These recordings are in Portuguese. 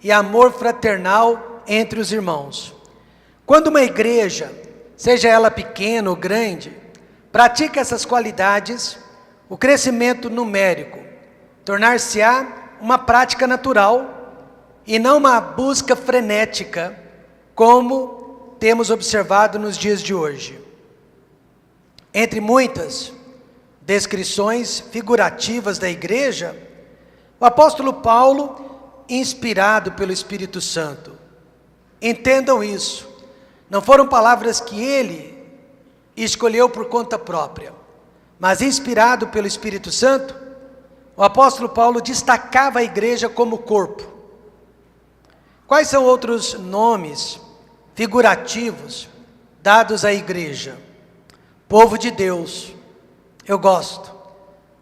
e amor fraternal entre os irmãos. Quando uma igreja, seja ela pequena ou grande, pratica essas qualidades, o crescimento numérico tornar-se-á uma prática natural e não uma busca frenética, como temos observado nos dias de hoje. Entre muitas descrições figurativas da igreja, o apóstolo Paulo, inspirado pelo Espírito Santo, entendam isso, não foram palavras que ele escolheu por conta própria, mas inspirado pelo Espírito Santo, o apóstolo Paulo destacava a igreja como corpo. Quais são outros nomes figurativos dados à igreja? Povo de Deus. Eu gosto.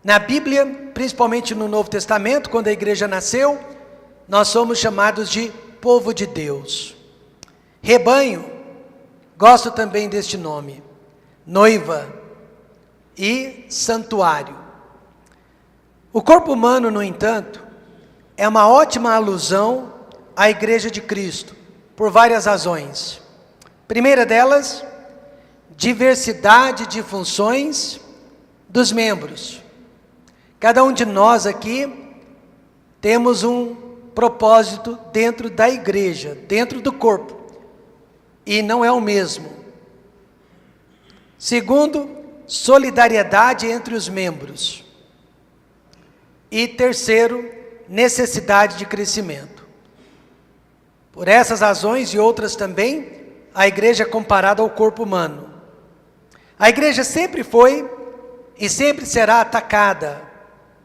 Na Bíblia, principalmente no Novo Testamento, quando a igreja nasceu, nós somos chamados de povo de Deus. Rebanho, gosto também deste nome. Noiva e santuário. O corpo humano, no entanto, é uma ótima alusão à igreja de Cristo, por várias razões. Primeira delas, diversidade de funções dos membros. Cada um de nós aqui temos um propósito dentro da igreja, dentro do corpo, e não é o mesmo. Segundo, solidariedade entre os membros. E terceiro, necessidade de crescimento. Por essas razões e outras também, a igreja é comparada ao corpo humano. A igreja sempre foi e sempre será atacada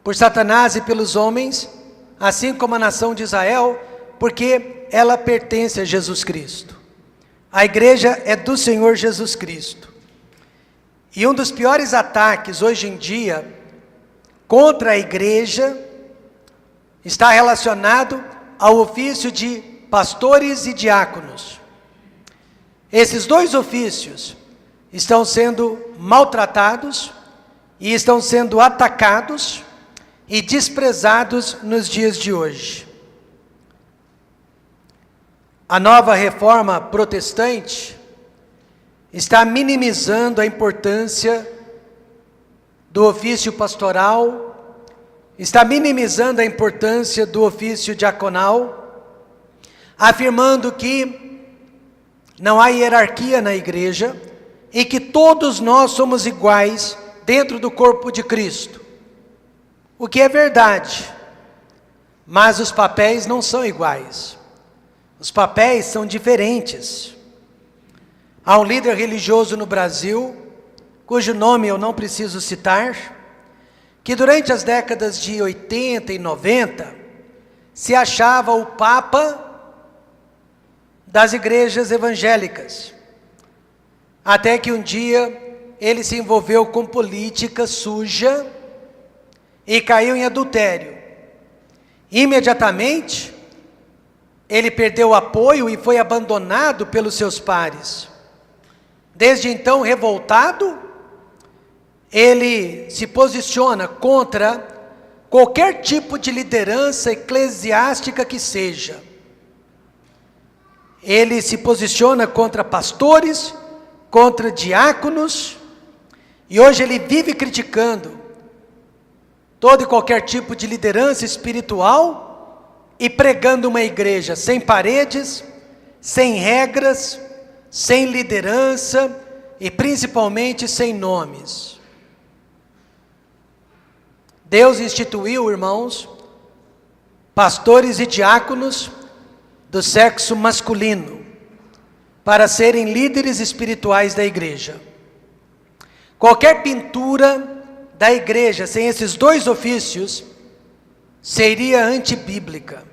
por Satanás e pelos homens, assim como a nação de Israel, porque ela pertence a Jesus Cristo. A igreja é do Senhor Jesus Cristo. E um dos piores ataques hoje em dia contra a igreja está relacionado ao ofício de pastores e diáconos. Esses dois ofícios estão sendo maltratados e estão sendo atacados e desprezados nos dias de hoje. A nova reforma protestante está minimizando a importância do ofício pastoral, está minimizando a importância do ofício diaconal, afirmando que não há hierarquia na igreja e que todos nós somos iguais dentro do corpo de Cristo. O que é verdade, mas os papéis não são iguais. Os papéis são diferentes. Há um líder religioso no Brasil, cujo nome eu não preciso citar, que durante as décadas de 80 e 90, se achava o Papa das igrejas evangélicas. Até que um dia ele se envolveu com política suja e caiu em adultério. Imediatamente, ele perdeu o apoio e foi abandonado pelos seus pares. Desde então, revoltado, ele se posiciona contra qualquer tipo de liderança eclesiástica que seja. Ele se posiciona contra pastores, contra diáconos, e hoje ele vive criticando todo e qualquer tipo de liderança espiritual e pregando uma igreja sem paredes, sem regras, sem liderança e principalmente sem nomes. Deus instituiu, irmãos, pastores e diáconos do sexo masculino para serem líderes espirituais da igreja. Qualquer pintura da igreja sem esses dois ofícios seria antibíblica.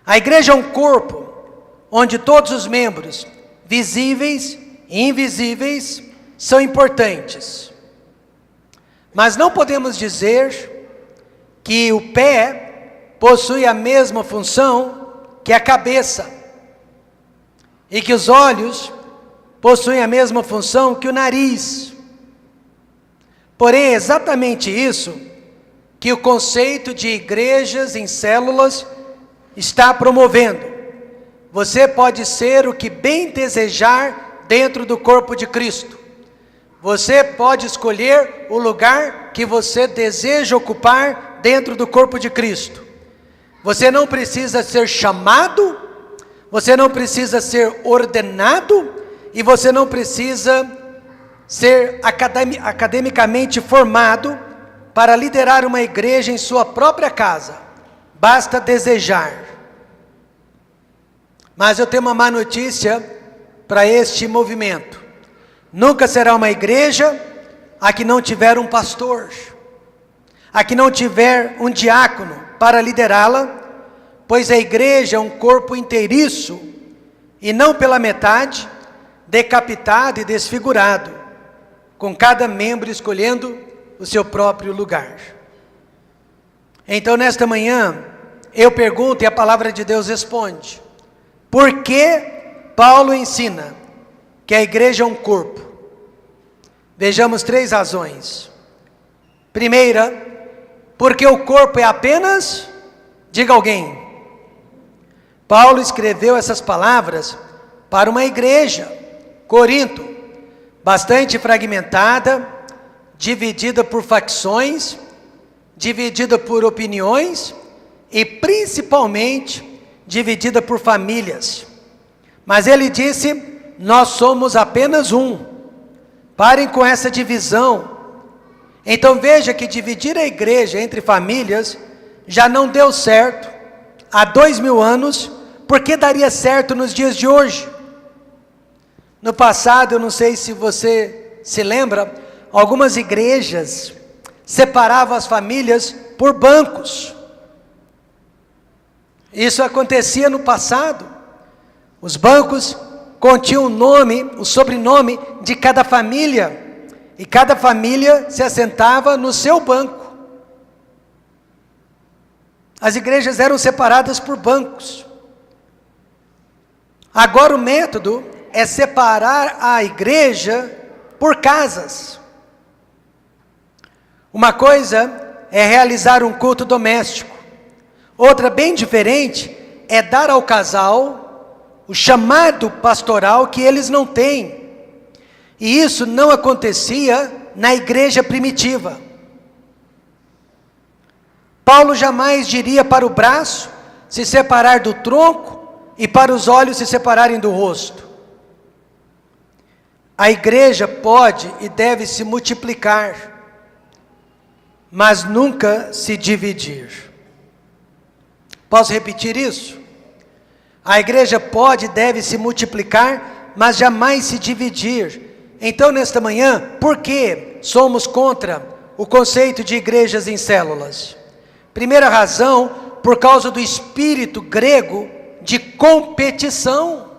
A igreja é um corpo onde todos os membros, visíveis e invisíveis, são importantes. Mas não podemos dizer que o pé possui a mesma função que a cabeça, e que os olhos possuem a mesma função que o nariz. Porém, é exatamente isso que o conceito de igrejas em células está promovendo. Você pode ser o que bem desejar dentro do corpo de Cristo. Você pode escolher o lugar que você deseja ocupar dentro do corpo de Cristo. Você não precisa ser chamado, você não precisa ser ordenado, e você não precisa ser academicamente formado para liderar uma igreja em sua própria casa. Basta desejar. Mas eu tenho uma má notícia para este movimento. Nunca será uma igreja a que não tiver um pastor, a que não tiver um diácono para liderá-la, pois a igreja é um corpo inteiriço, e não pela metade, decapitado e desfigurado, com cada membro escolhendo o seu próprio lugar. Então, nesta manhã, eu pergunto e a palavra de Deus responde: por que Paulo ensina que a igreja é um corpo? Vejamos 3 razões. Primeira, porque o corpo é apenas, diga alguém, Paulo escreveu essas palavras para uma igreja, Corinto, bastante fragmentada, dividida por facções, dividida por opiniões e principalmente dividida por famílias. Mas ele disse: nós somos apenas um. Parem com essa divisão. Então veja que dividir a igreja entre famílias já não deu certo há 2000 anos, porque daria certo nos dias de hoje? No passado, eu não sei se você se lembra, algumas igrejas separavam as famílias por bancos. Isso acontecia no passado. Os bancos continham o nome, o sobrenome de cada família, e cada família se assentava no seu banco. As igrejas eram separadas por bancos. Agora o método é separar a igreja por casas. Uma coisa é realizar um culto doméstico. Outra, bem diferente, é dar ao casal o chamado pastoral que eles não têm. E isso não acontecia na igreja primitiva. Paulo jamais diria para o braço se separar do tronco e para os olhos se separarem do rosto. A igreja pode e deve se multiplicar, mas nunca se dividir. Posso repetir isso? A igreja pode e deve se multiplicar, mas jamais se dividir. Então, nesta manhã, por que somos contra o conceito de igrejas em células? Primeira razão, por causa do espírito grego de competição.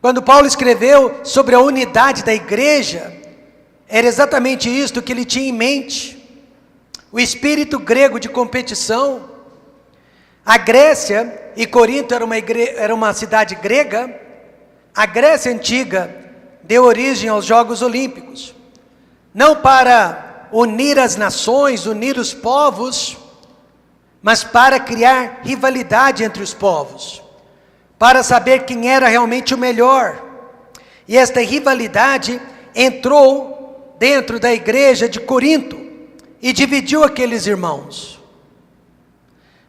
Quando Paulo escreveu sobre a unidade da igreja, era exatamente isto que ele tinha em mente. O espírito grego de competição. A Grécia e Corinto era uma cidade grega. A Grécia antiga deu origem aos Jogos Olímpicos, não para unir as nações, unir os povos, mas para criar rivalidade entre os povos, para saber quem era realmente o melhor. E esta rivalidade entrou dentro da igreja de Corinto e dividiu aqueles irmãos,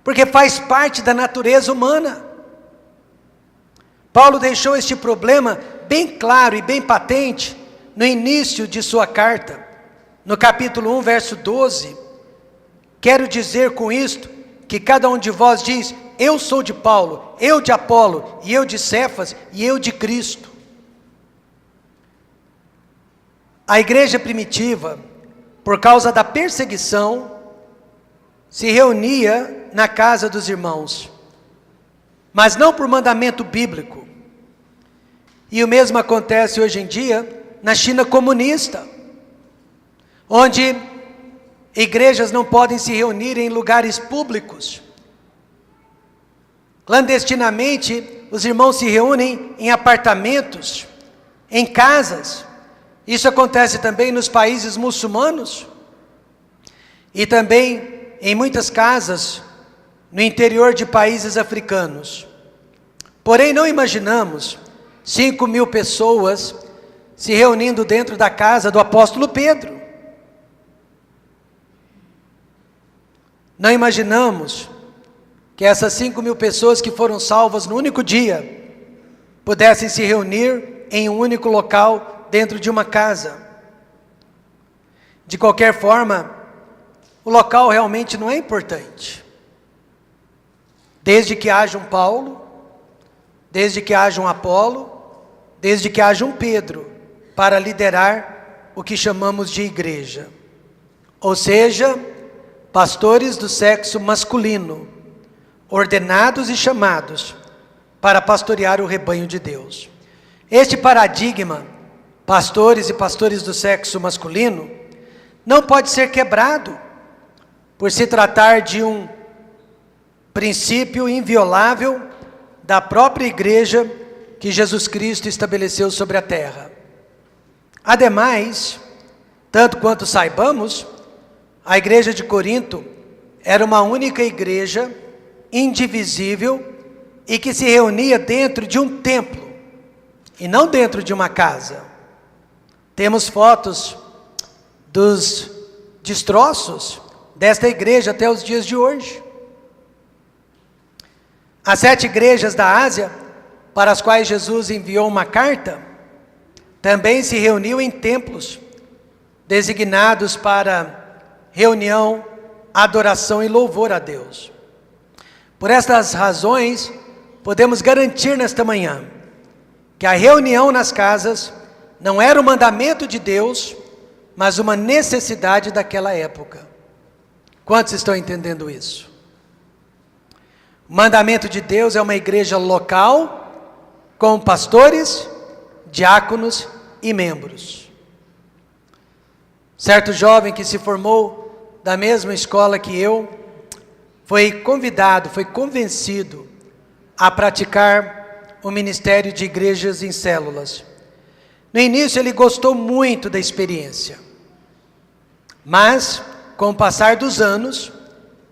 porque faz parte da natureza humana. Paulo deixou este problema bem claro e bem patente no início de sua carta, no capítulo 1, verso 12. Quero dizer com isto que cada um de vós diz: eu sou de Paulo, eu de Apolo, e eu de Cefas, e eu de Cristo. A igreja primitiva, por causa da perseguição, se reunia na casa dos irmãos, mas não por mandamento bíblico. E o mesmo acontece hoje em dia na China comunista, onde igrejas não podem se reunir em lugares públicos. Clandestinamente, os irmãos se reúnem em apartamentos, em casas. Isso acontece também nos países muçulmanos e também em muitas casas no interior de países africanos. Porém, não imaginamos 5.000 pessoas se reunindo dentro da casa do apóstolo Pedro. Não imaginamos que essas 5.000 pessoas que foram salvas no único dia pudessem se reunir em um único local dentro de uma casa. De qualquer forma, o local realmente não é importante. Desde que haja um Paulo, desde que haja um Apolo, desde que haja um Pedro para liderar o que chamamos de igreja. Ou seja, pastores do sexo masculino, ordenados e chamados para pastorear o rebanho de Deus. Este paradigma, pastores e pastores do sexo masculino, não pode ser quebrado, por se tratar de um princípio inviolável da própria igreja que Jesus Cristo estabeleceu sobre a terra. Ademais, tanto quanto saibamos, a igreja de Corinto era uma única igreja, indivisível, e que se reunia dentro de um templo, e não dentro de uma casa. Temos fotos dos destroços desta igreja até os dias de hoje. As 7 igrejas da Ásia, para as quais Jesus enviou uma carta, também se reuniu em templos, designados para reunião, adoração e louvor a Deus. Por estas razões, podemos garantir nesta manhã, que a reunião nas casas não era um mandamento de Deus, mas uma necessidade daquela época. Quantos estão entendendo isso? O mandamento de Deus é uma igreja local, com pastores, diáconos e membros. Certo jovem que se formou da mesma escola que eu, foi convidado, foi convencido a praticar o ministério de igrejas em células. No início ele gostou muito da experiência, mas com o passar dos anos,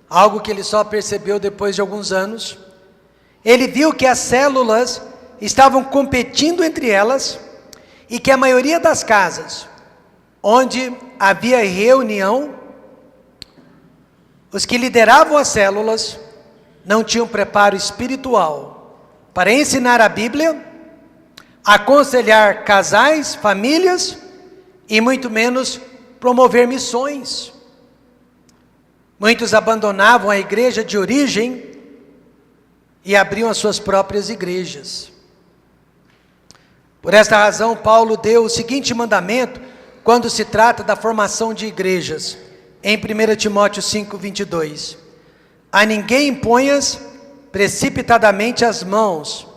algo que ele só percebeu depois de alguns anos, ele viu que as células estavam competindo entre elas e que a maioria das casas onde havia reunião, os que lideravam as células não tinham preparo espiritual para ensinar a Bíblia, aconselhar casais, famílias e muito menos promover missões. Muitos abandonavam a igreja de origem e abriam as suas próprias igrejas. Por esta razão, Paulo deu o seguinte mandamento quando se trata da formação de igrejas, em 1 Timóteo 5:22. A ninguém imponhas precipitadamente as mãos,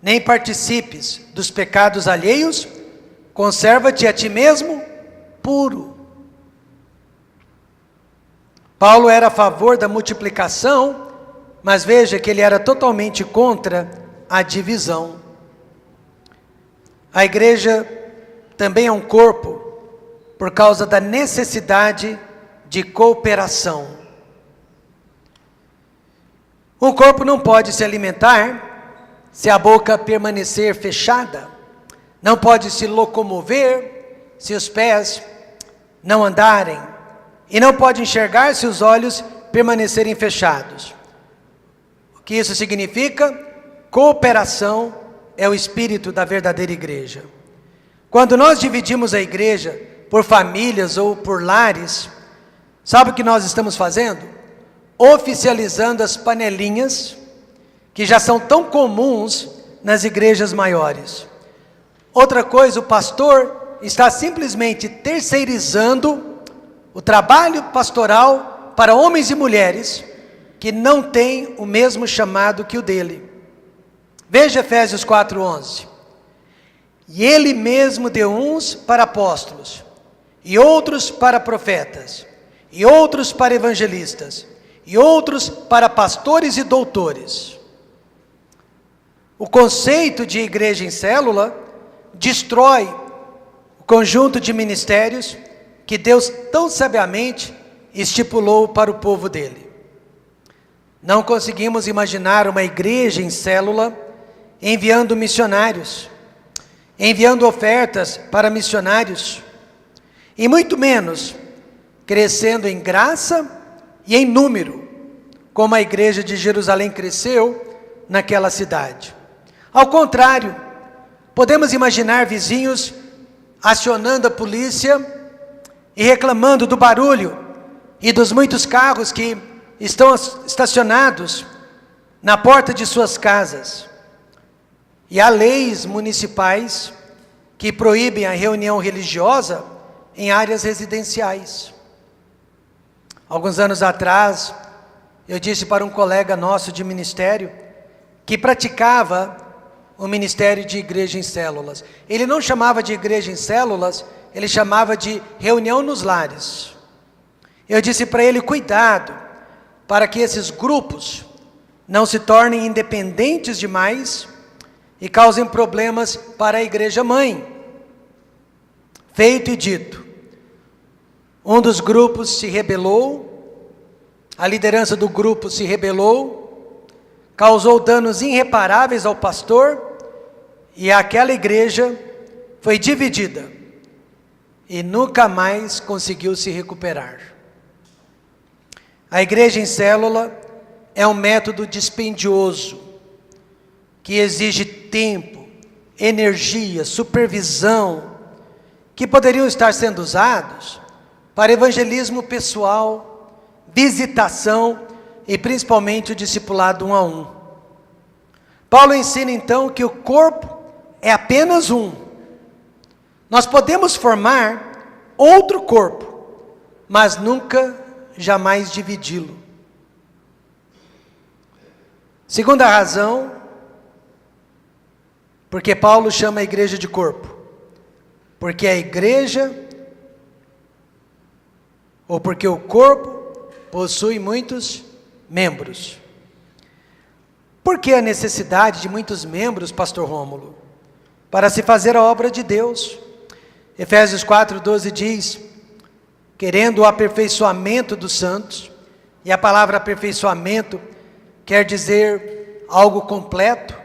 nem participes dos pecados alheios, conserva-te a ti mesmo puro. Paulo era a favor da multiplicação, mas veja que ele era totalmente contra a divisão. A igreja também é um corpo por causa da necessidade de cooperação. O corpo não pode se alimentar se a boca permanecer fechada, não pode se locomover se os pés não andarem, e não pode enxergar se os olhos permanecerem fechados. O que isso significa? Cooperação é o espírito da verdadeira igreja. Quando nós dividimos a igreja por famílias ou por lares, sabe o que nós estamos fazendo? Oficializando as panelinhas que já são tão comuns nas igrejas maiores. Outra coisa, o pastor está simplesmente terceirizando o trabalho pastoral para homens e mulheres que não têm o mesmo chamado que o dele. Veja Efésios 4:11. E ele mesmo deu uns para apóstolos, e outros para profetas, e outros para evangelistas, e outros para pastores e doutores. O conceito de igreja em célula destrói o conjunto de ministérios que Deus tão sabiamente estipulou para o povo dele. Não conseguimos imaginar uma igreja em célula enviando missionários, enviando ofertas para missionários, e muito menos crescendo em graça e em número, como a igreja de Jerusalém cresceu naquela cidade. Ao contrário, podemos imaginar vizinhos acionando a polícia e reclamando do barulho e dos muitos carros que estão estacionados na porta de suas casas. E há leis municipais que proíbem a reunião religiosa em áreas residenciais. Alguns anos atrás, eu disse para um colega nosso de ministério que praticava o ministério de igreja em células. Ele não chamava de igreja em células, ele chamava de reunião nos lares. Eu disse para ele, cuidado, para que esses grupos não se tornem independentes demais e causem problemas para a igreja mãe. Feito e dito. Um dos grupos se rebelou, a liderança do grupo se rebelou, causou danos irreparáveis ao pastor, e aquela igreja foi dividida e nunca mais conseguiu se recuperar. A igreja em célula é um método dispendioso, que exige tempo, energia, supervisão, que poderiam estar sendo usados para evangelismo pessoal, visitação e principalmente o discipulado 1 a 1. Paulo ensina então que o corpo é apenas um. Nós podemos formar outro corpo, mas nunca, jamais dividi-lo. Segunda razão, porque Paulo chama a igreja de corpo. Porque a igreja, ou porque o corpo possui muitos membros. Por que a necessidade de muitos membros, pastor Rômulo? Para se fazer a obra de Deus. Efésios 4:12 diz, querendo o aperfeiçoamento dos santos, e a palavra aperfeiçoamento quer dizer algo completo,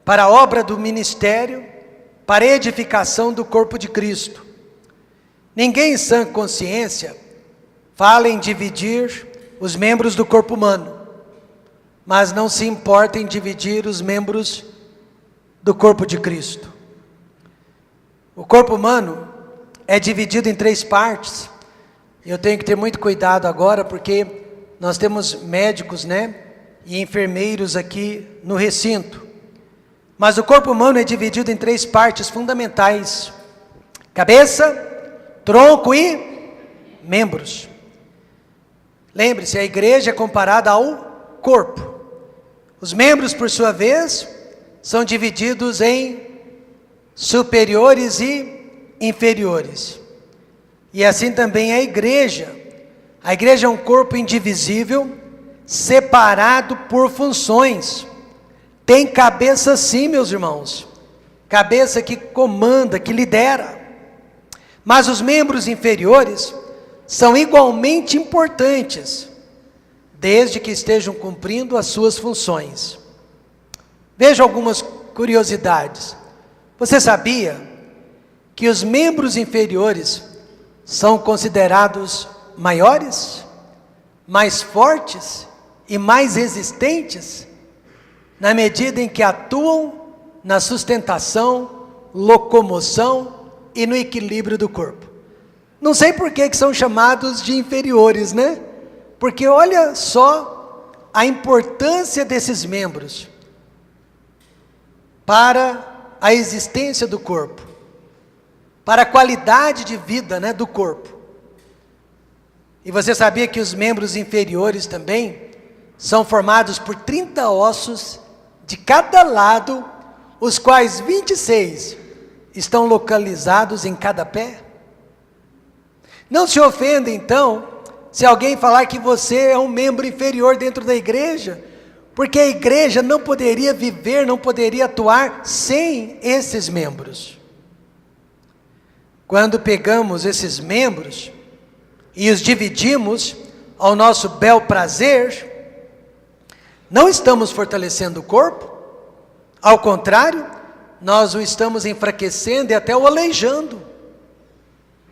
para a obra do ministério, para a edificação do corpo de Cristo. Ninguém em sã consciência fala em dividir os membros do corpo humano, mas não se importa em dividir os membros do corpo de Cristo. O corpo humano é dividido em 3 partes, e eu tenho que ter muito cuidado agora, porque nós temos médicos, e enfermeiros aqui no recinto. Mas o corpo humano é dividido em 3 partes fundamentais: cabeça, tronco e membros. Lembre-se, a igreja é comparada ao corpo. Os membros, por sua vez, são divididos em superiores e inferiores. E assim também a igreja. A igreja é um corpo indivisível, separado por funções. Tem cabeça sim, meus irmãos. Cabeça que comanda, que lidera. Mas os membros inferiores são igualmente importantes, desde que estejam cumprindo as suas funções. Veja algumas curiosidades. Você sabia que os membros inferiores são considerados maiores, mais fortes e mais resistentes, na medida em que atuam na sustentação, locomoção e no equilíbrio do corpo? Não sei por que são chamados de inferiores, Porque olha só a importância desses membros para a existência do corpo, para a qualidade de vida, do corpo. E você sabia que os membros inferiores também são formados por 30 ossos de cada lado, os quais 26 estão localizados em cada pé? Não se ofenda então, se alguém falar que você é um membro inferior dentro da igreja, porque a igreja não poderia viver, não poderia atuar sem esses membros. Quando pegamos esses membros e os dividimos ao nosso bel prazer, não estamos fortalecendo o corpo, ao contrário, nós o estamos enfraquecendo e até o aleijando,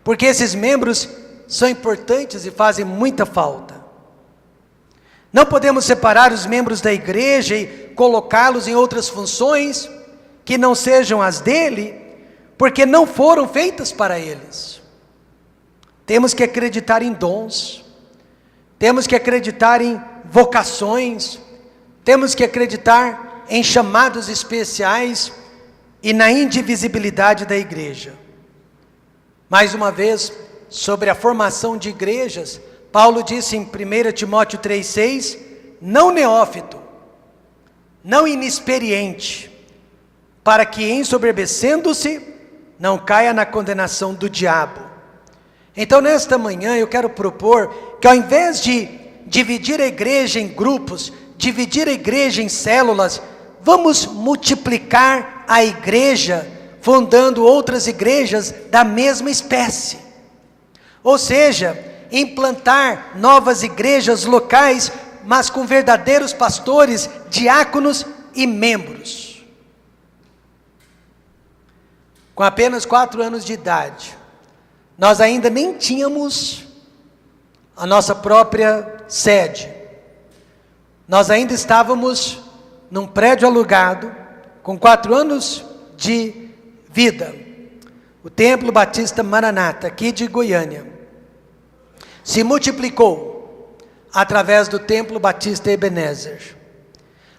porque esses membros são importantes e fazem muita falta. Não podemos separar os membros da igreja e colocá-los em outras funções que não sejam as dele, porque não foram feitas para eles. Temos que acreditar em dons, temos que acreditar em vocações, temos que acreditar em chamados especiais e na indivisibilidade da igreja. Mais uma vez, sobre a formação de igrejas, Paulo disse em 1 Timóteo 3,6, não neófito, não inexperiente, para que ensoberbecendo-se, não caia na condenação do diabo. Então nesta manhã eu quero propor que ao invés de dividir a igreja em grupos, dividir a igreja em células, vamos multiplicar a igreja, fundando outras igrejas da mesma espécie. Ou seja, implantar novas igrejas locais, mas com verdadeiros pastores, diáconos e membros. Com apenas 4 anos de idade, nós ainda nem tínhamos a nossa própria sede. Nós ainda estávamos num prédio alugado, com 4 anos de vida. O Templo Batista Maranata, aqui de Goiânia, se multiplicou através do Templo Batista Ebenezer.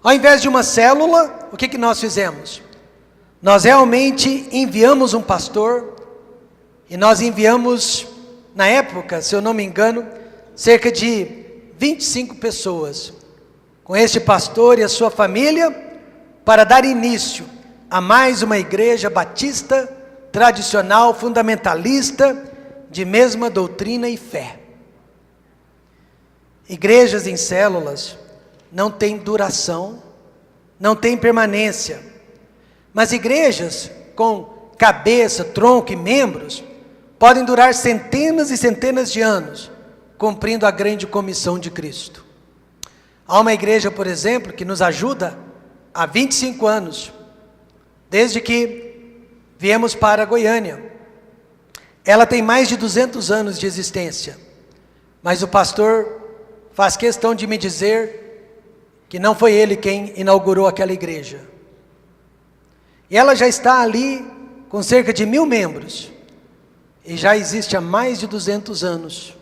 Ao invés de uma célula, o que nós fizemos? Nós realmente enviamos um pastor, e nós enviamos, na época, se eu não me engano, cerca de 25 pessoas, com este pastor e a sua família, para dar início a mais uma igreja batista, tradicional, fundamentalista, de mesma doutrina e fé. Igrejas em células não têm duração, não têm permanência, mas igrejas com cabeça, tronco e membros podem durar centenas e centenas de anos, cumprindo a grande comissão de Cristo. Há uma igreja, por exemplo, que nos ajuda há 25 anos, desde que viemos para Goiânia. Ela tem mais de 200 anos de existência, mas o pastor faz questão de me dizer que não foi ele quem inaugurou aquela igreja. E ela já está ali com cerca de 1000 membros, e já existe há mais de 200 anos.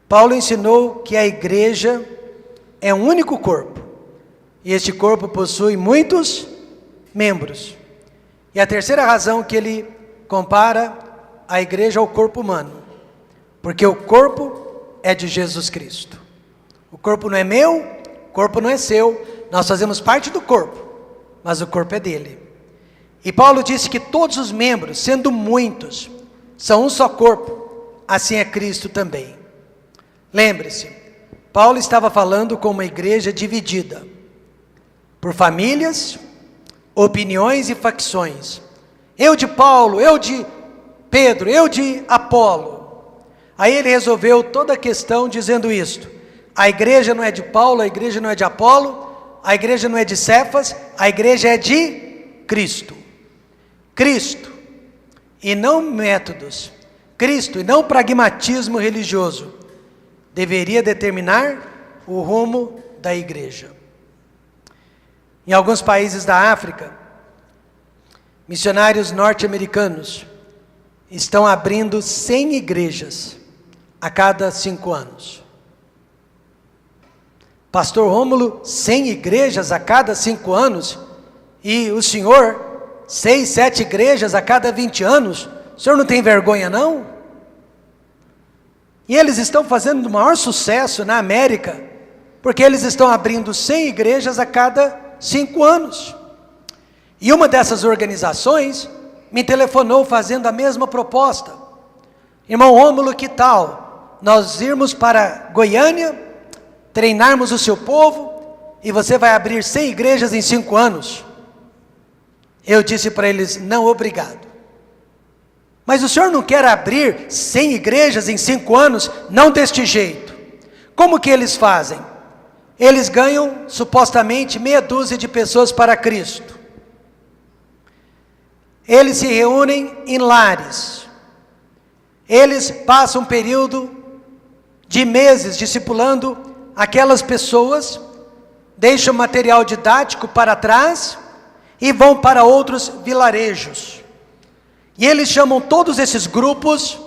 Paulo ensinou que a igreja é um único corpo, e este corpo possui muitos membros. E a terceira razão que ele compara a igreja ao corpo humano, porque o corpo é de Jesus Cristo. O corpo não é meu, o corpo não é seu, nós fazemos parte do corpo, mas o corpo é dele. E Paulo disse que todos os membros, sendo muitos, são um só corpo, assim é Cristo também. Lembre-se, Paulo estava falando com uma igreja dividida por famílias, opiniões e facções. Eu de Paulo, eu de Pedro, eu de Apolo. Aí ele resolveu toda a questão dizendo isto: a igreja não é de Paulo, a igreja não é de Apolo, a igreja não é de Cefas, a igreja é de Cristo. Cristo, e não métodos. Cristo, e não pragmatismo religioso, deveria determinar o rumo da igreja. Em alguns países da África, missionários norte-americanos estão abrindo 100 igrejas a cada 5 anos. Pastor Rômulo, 100 igrejas a cada 5 anos, e o senhor, 6, 7 igrejas a cada 20 anos, o senhor não tem vergonha não? E eles estão fazendo o maior sucesso na América, porque eles estão abrindo 100 igrejas a cada 5 anos. E uma dessas organizações me telefonou fazendo a mesma proposta: irmão Rômulo, que tal nós irmos para Goiânia, treinarmos o seu povo, e você vai abrir 100 igrejas em 5 anos? Eu disse para eles: não, obrigado. Mas o senhor não quer abrir 100 igrejas em 5 anos? Não deste jeito. Como que eles fazem? eles ganham supostamente meia dúzia de pessoas para Cristo. Eles se reúnem em lares. Eles passam um período de meses discipulando aquelas pessoas, deixam material didático para trás e vão para outros vilarejos. E eles chamam todos esses grupos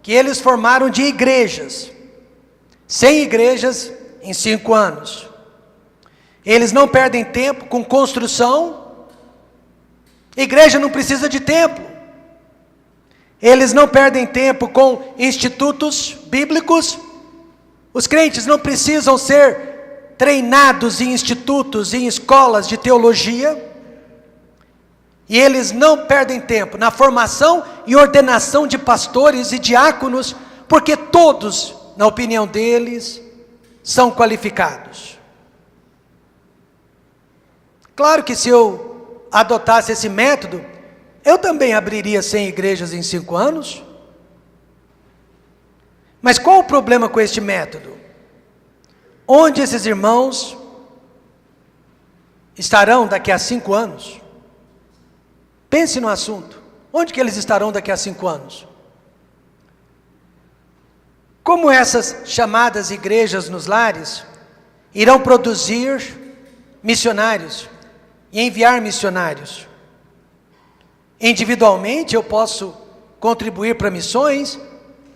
que eles formaram de igrejas. 100 igrejas em 5 anos. Eles não perdem tempo com construção. Igreja não precisa de templo. Eles não perdem tempo com institutos bíblicos. Os crentes não precisam ser treinados em institutos, em escolas de teologia. E eles não perdem tempo na formação e ordenação de pastores e diáconos, porque todos, na opinião deles, são qualificados. Claro que se eu adotasse esse método, eu também abriria 100 igrejas em 5 anos. Mas qual o problema com este método? Onde esses irmãos estarão daqui a 5 anos? Pense no assunto. Onde que eles estarão daqui a 5 anos? Como essas chamadas igrejas nos lares irão produzir missionários e enviar missionários? Individualmente eu posso contribuir para missões,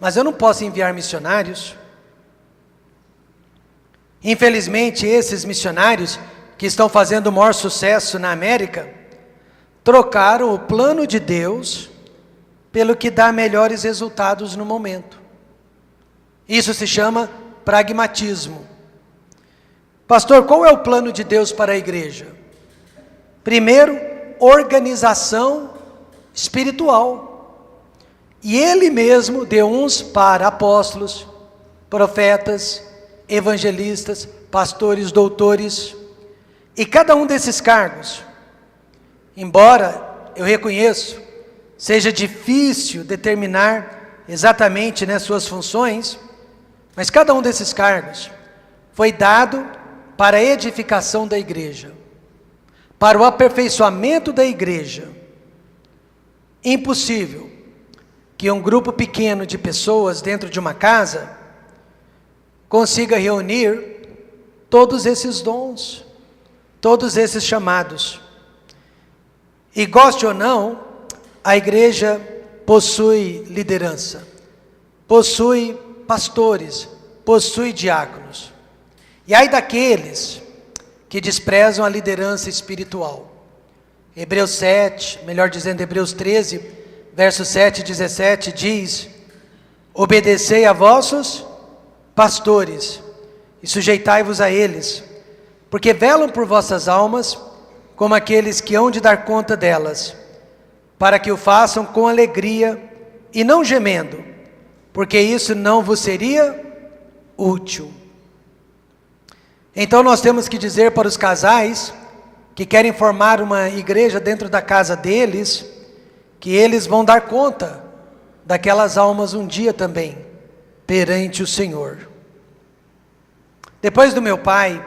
mas eu não posso enviar missionários. Infelizmente, esses missionários que estão fazendo o maior sucesso na América, trocaram o plano de Deus pelo que dá melhores resultados no momento. Isso se chama pragmatismo. Pastor, qual é o plano de Deus para a igreja? Primeiro, organização espiritual. E Ele mesmo deu uns para apóstolos, profetas, evangelistas, pastores, doutores. E cada um desses cargos, embora eu reconheço, seja difícil determinar exatamente, suas funções, mas cada um desses cargos foi dado para a edificação da igreja, para o aperfeiçoamento da igreja. Impossível que um grupo pequeno de pessoas dentro de uma casa consiga reunir todos esses dons, todos esses chamados. E goste ou não, a igreja possui liderança, possui pastores, possui diáconos. E ai daqueles que desprezam a liderança espiritual. Hebreus 7, melhor dizendo, Hebreus 13, verso 7 e 17 diz: obedecei a vossos pastores e sujeitai-vos a eles, porque velam por vossas almas, como aqueles que hão de dar conta delas, para que o façam com alegria e não gemendo, porque isso não vos seria útil. Então nós temos que dizer para os casais que querem formar uma igreja dentro da casa deles, que eles vão dar conta daquelas almas um dia também, perante o Senhor. Depois do meu pai,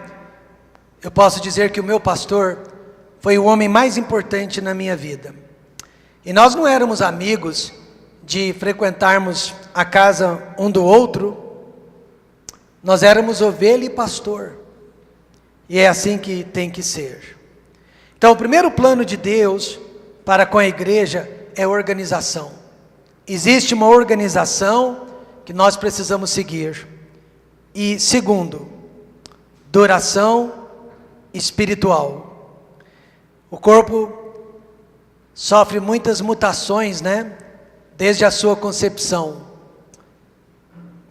eu posso dizer que o meu pastor foi o homem mais importante na minha vida. E nós não éramos amigos de frequentarmos a casa um do outro, nós éramos ovelha e pastor. E é assim que tem que ser. Então, o primeiro plano de Deus para com a igreja é organização. Existe uma organização que nós precisamos seguir. E segundo, duração espiritual. O corpo sofre muitas mutações, desde a sua concepção.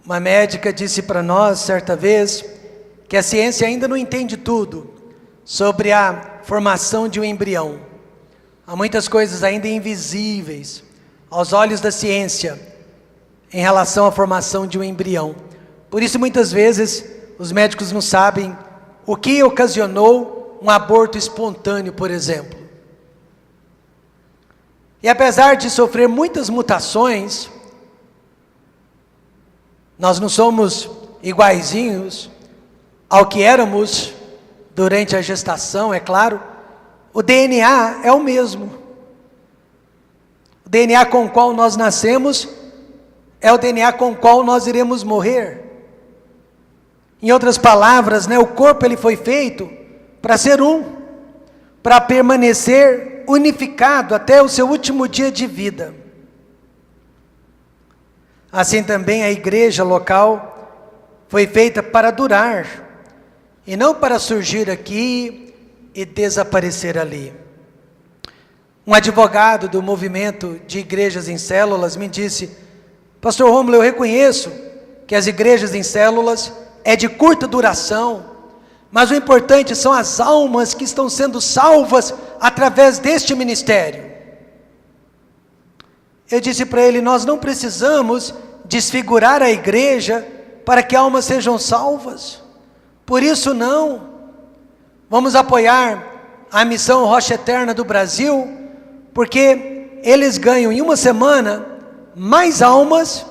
Uma médica disse para nós, certa vez, que a ciência ainda não entende tudo sobre a formação de um embrião. Há muitas coisas ainda invisíveis aos olhos da ciência em relação à formação de um embrião. Por isso, muitas vezes, os médicos não sabem o que ocasionou um aborto espontâneo, por exemplo. E apesar de sofrer muitas mutações, nós não somos iguaizinhos ao que éramos durante a gestação, é claro, o DNA é o mesmo. O DNA com o qual nós nascemos é o DNA com o qual nós iremos morrer. Em outras palavras, o corpo ele foi feito para ser um, para permanecer unificado até o seu último dia de vida. Assim também a igreja local foi feita para durar, e não para surgir aqui e desaparecer ali. Um advogado do movimento de igrejas em células me disse: Pastor Rômulo, eu reconheço que as igrejas em células é de curta duração, mas o importante são as almas que estão sendo salvas através deste ministério. Eu disse para ele: nós não precisamos desfigurar a igreja para que almas sejam salvas. Por isso não. Vamos apoiar a missão Rocha Eterna do Brasil, porque eles ganham em uma semana mais almas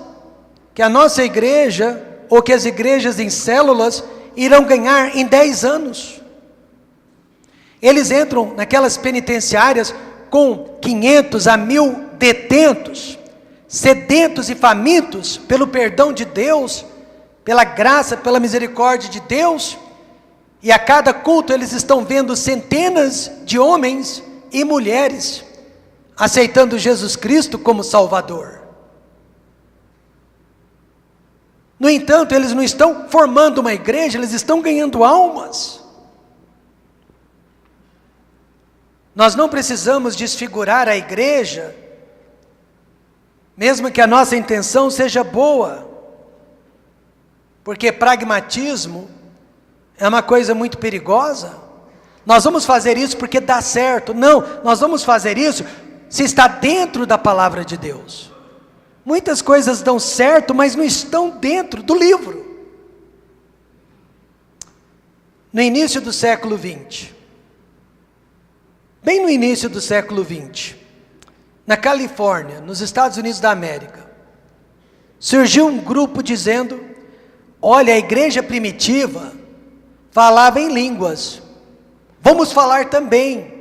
que a nossa igreja ou que as igrejas em células irão ganhar em 10 anos. Eles entram naquelas penitenciárias com 500 a 1000 detentos, sedentos e famintos pelo perdão de Deus, pela graça, pela misericórdia de Deus, e a cada culto eles estão vendo centenas de homens e mulheres aceitando Jesus Cristo como Salvador. No entanto, eles não estão formando uma igreja, eles estão ganhando almas. Nós não precisamos desfigurar a igreja, mesmo que a nossa intenção seja boa, porque pragmatismo é uma coisa muito perigosa. Nós vamos fazer isso porque dá certo. Não, nós vamos fazer isso se está dentro da palavra de Deus. Muitas coisas dão certo, mas não estão dentro do livro. No início do século XX, bem no início do século XX, na Califórnia, nos Estados Unidos da América, surgiu um grupo dizendo: olha, a igreja primitiva falava em línguas, vamos falar também.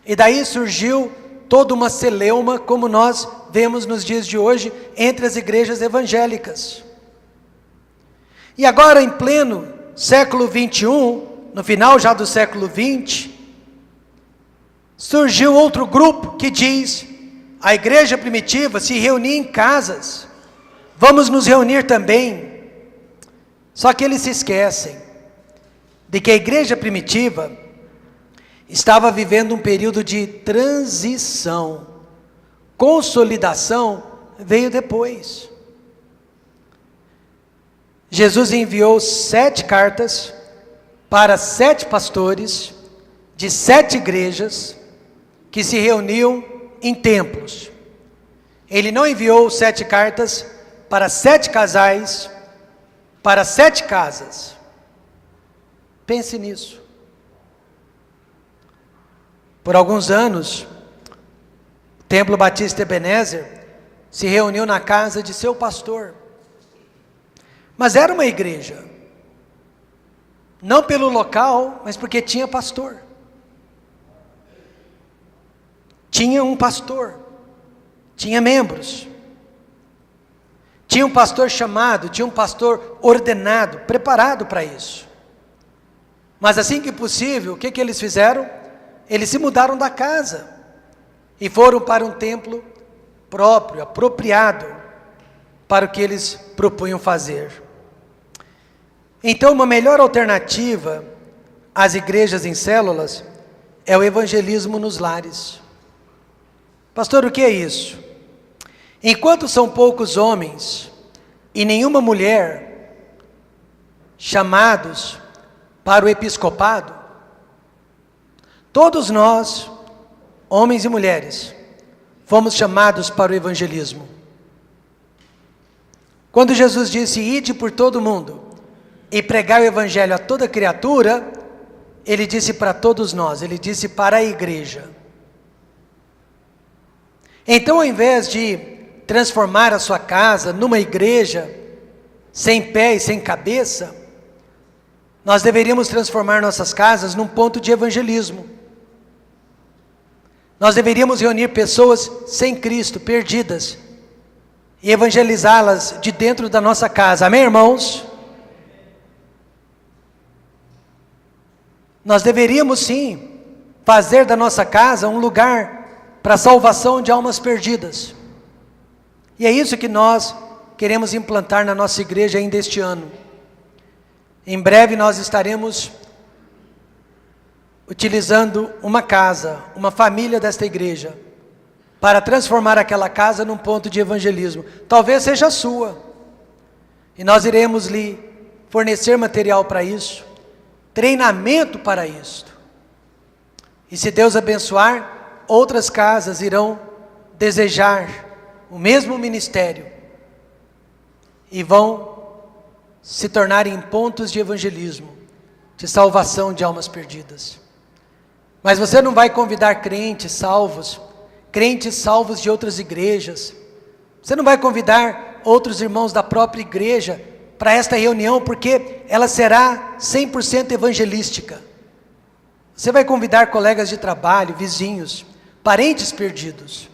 E daí surgiu toda uma celeuma, como nós vemos nos dias de hoje, entre as igrejas evangélicas. E agora, em pleno século 21, no final já do século 20, surgiu outro grupo que diz: a igreja primitiva se reunia em casas, vamos nos reunir também. Só que eles se esquecem de que a igreja primitiva estava vivendo um período de transição. Consolidação veio depois. Jesus enviou 7 cartas para 7 pastores de 7 igrejas que se reuniam em templos. Ele não enviou 7 cartas para 7 casais, para 7 casas. Pense nisso. Por alguns anos, o Templo Batista Ebenezer se reuniu na casa de seu pastor. Mas era uma igreja. Não pelo local, mas porque tinha pastor. Tinha um pastor. Tinha membros. Tinha um pastor chamado, tinha um pastor ordenado, preparado para isso. Mas assim que possível, o que eles fizeram? Eles se mudaram da casa e foram para um templo próprio, apropriado para o que eles propunham fazer. Então, uma melhor alternativa às igrejas em células é o evangelismo nos lares. Pastor, o que é isso? Enquanto são poucos homens e nenhuma mulher chamados para o episcopado, todos nós, homens e mulheres, fomos chamados para o evangelismo. Quando Jesus disse: ide por todo o mundo e pregai o evangelho a toda criatura, ele disse para todos nós, ele disse para a igreja. Então, ao invés de transformar a sua casa numa igreja sem pé e sem cabeça, nós deveríamos transformar nossas casas num ponto de evangelismo. Nós deveríamos reunir pessoas sem Cristo, perdidas, e evangelizá-las de dentro da nossa casa. Amém, irmãos? Nós deveríamos sim fazer da nossa casa um lugar para a salvação de almas perdidas. E é isso que nós queremos implantar na nossa igreja ainda este ano. Em breve nós estaremos utilizando uma casa, uma família desta igreja, para transformar aquela casa num ponto de evangelismo. Talvez seja a sua. E nós iremos lhe fornecer material para isso, treinamento para isto. E se Deus abençoar, outras casas irão desejar o mesmo ministério e vão se tornarem pontos de evangelismo, de salvação de almas perdidas. Mas você não vai convidar crentes salvos de outras igrejas. Você não vai convidar outros irmãos da própria igreja para esta reunião, porque ela será 100% evangelística. Você vai convidar colegas de trabalho, vizinhos, parentes perdidos.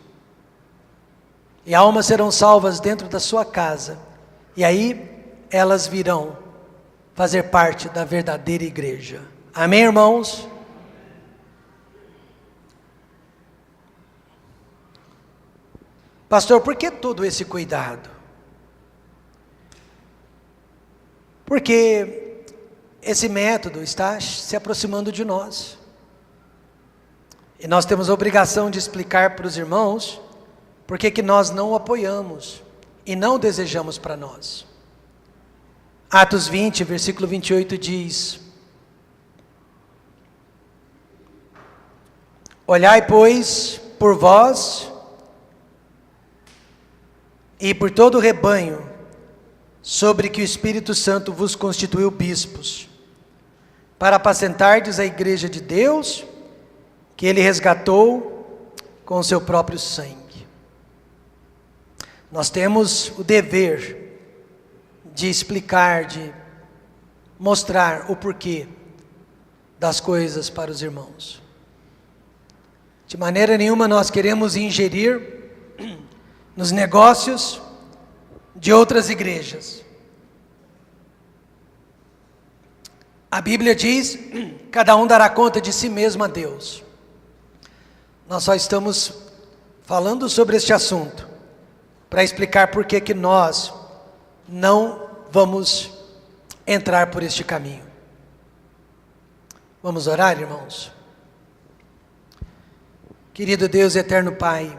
E almas serão salvas dentro da sua casa. E aí elas virão fazer parte da verdadeira igreja. Amém, irmãos? Pastor, por que todo esse cuidado? Porque esse método está se aproximando de nós. E nós temos a obrigação de explicar para os irmãos por que nós não o apoiamos e não desejamos para nós. Atos 20, versículo 28 diz: olhai, pois, por vós e por todo o rebanho, sobre que o Espírito Santo vos constituiu bispos, para apacentardes a igreja de Deus, que Ele resgatou com o seu próprio sangue. Nós temos o dever de explicar, de mostrar o porquê das coisas para os irmãos. De maneira nenhuma nós queremos ingerir nos negócios de outras igrejas. A Bíblia diz: cada um dará conta de si mesmo a Deus. Nós só estamos falando sobre este assunto para explicar por que nós não vamos entrar por este caminho. Vamos orar, irmãos? Querido Deus e eterno Pai,